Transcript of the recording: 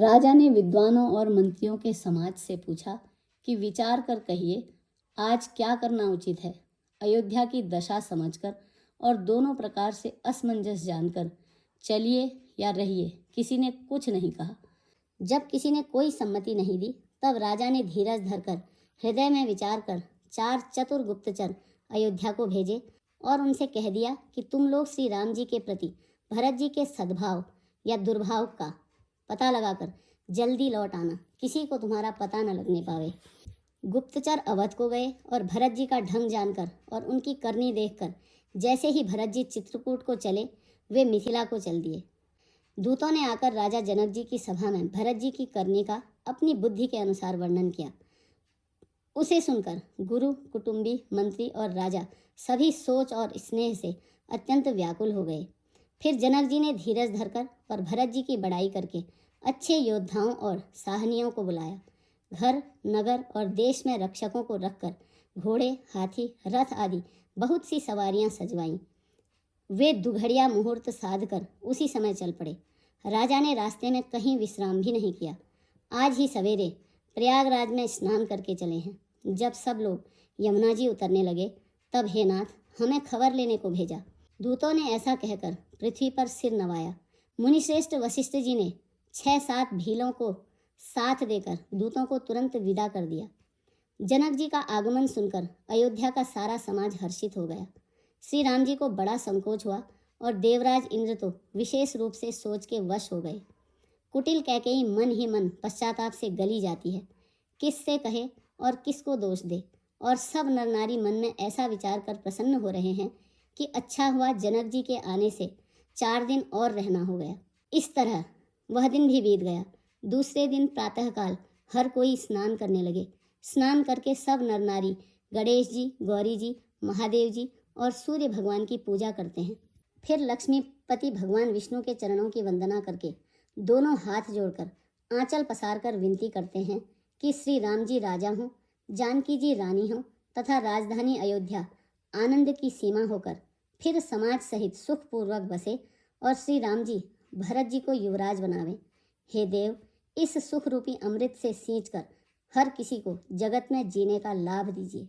राजा ने विद्वानों और मंत्रियों के समाज से पूछा कि विचार कर कहिए, आज क्या करना उचित है। अयोध्या की दशा समझकर और दोनों प्रकार से असमंजस जानकर चलिए या रहिए, किसी ने कुछ नहीं कहा। जब किसी ने कोई सम्मति नहीं दी, तब राजा ने धीरज धरकर हृदय में विचार कर 4 चतुर गुप्तचर अयोध्या को भेजे और उनसे कह दिया कि तुम लोग श्री राम जी के प्रति भरत जी के सद्भाव या दुर्भाव का पता लगाकर जल्दी लौट आना, किसी को तुम्हारा पता न लगने पावे। गुप्तचर अवध को गए और भरत जी का ढंग जानकर और उनकी करनी देखकर जैसे ही भरत जी चित्रकूट को चले, वे मिथिला को चल दिए। दूतों ने आकर राजा जनक जी की सभा में भरत जी की करनी का अपनी बुद्धि के अनुसार वर्णन किया। उसे सुनकर गुरु, कुटुंबी, मंत्री और राजा सभी सोच और स्नेह से अत्यंत व्याकुल हो गए। फिर जनक जी ने धीरज धरकर और भरत जी की बड़ाई करके अच्छे योद्धाओं और साहनियों को बुलाया। घर, नगर और देश में रक्षकों को रखकर घोड़े, हाथी, रथ आदि बहुत सी सवारियां सजवाईं। वे दुघड़िया मुहूर्त साध कर उसी समय चल पड़े। राजा ने रास्ते में कहीं विश्राम भी नहीं किया। आज ही सवेरे प्रयागराज में स्नान करके चले हैं। जब सब लोग यमुना जी उतरने लगे, तब हे नाथ, हमें खबर लेने को भेजा। दूतों ने ऐसा कहकर पृथ्वी पर सिर नवाया। मुनिश्रेष्ठ वशिष्ठ जी ने 6-7 भीलों को साथ देकर दूतों को तुरंत विदा कर दिया। जनक जी का आगमन सुनकर अयोध्या का सारा समाज हर्षित हो गया। श्री राम जी को बड़ा संकोच हुआ और देवराज इंद्र तो विशेष रूप से सोच के वश हो गए। कुटिल कैकेयी मन ही मन पश्चाताप से गली जाती है, किससे कहे और किसको दोष दे। और सब नर नारी मन में ऐसा विचार कर प्रसन्न हो रहे हैं कि अच्छा हुआ जनक जी के आने से 4 दिन और रहना हो गया। इस तरह वह दिन भी बीत गया। दूसरे दिन प्रातःकाल हर कोई स्नान करने लगे। स्नान करके सब नर नारी गणेश जी, गौरी जी, महादेव जी और सूर्य भगवान की पूजा करते हैं। फिर लक्ष्मीपति भगवान विष्णु के चरणों की वंदना करके दोनों हाथ जोड़कर आंचल पसार कर विनती करते हैं कि श्री राम जी राजा हों, जानकी जी रानी हों तथा राजधानी अयोध्या आनंद की सीमा होकर फिर समाज सहित सुखपूर्वक बसे और श्री राम जी भरत जी को युवराज बनावे। हे देव, इस सुख रूपी अमृत से सींचकर हर किसी को जगत में जीने का लाभ दीजिए।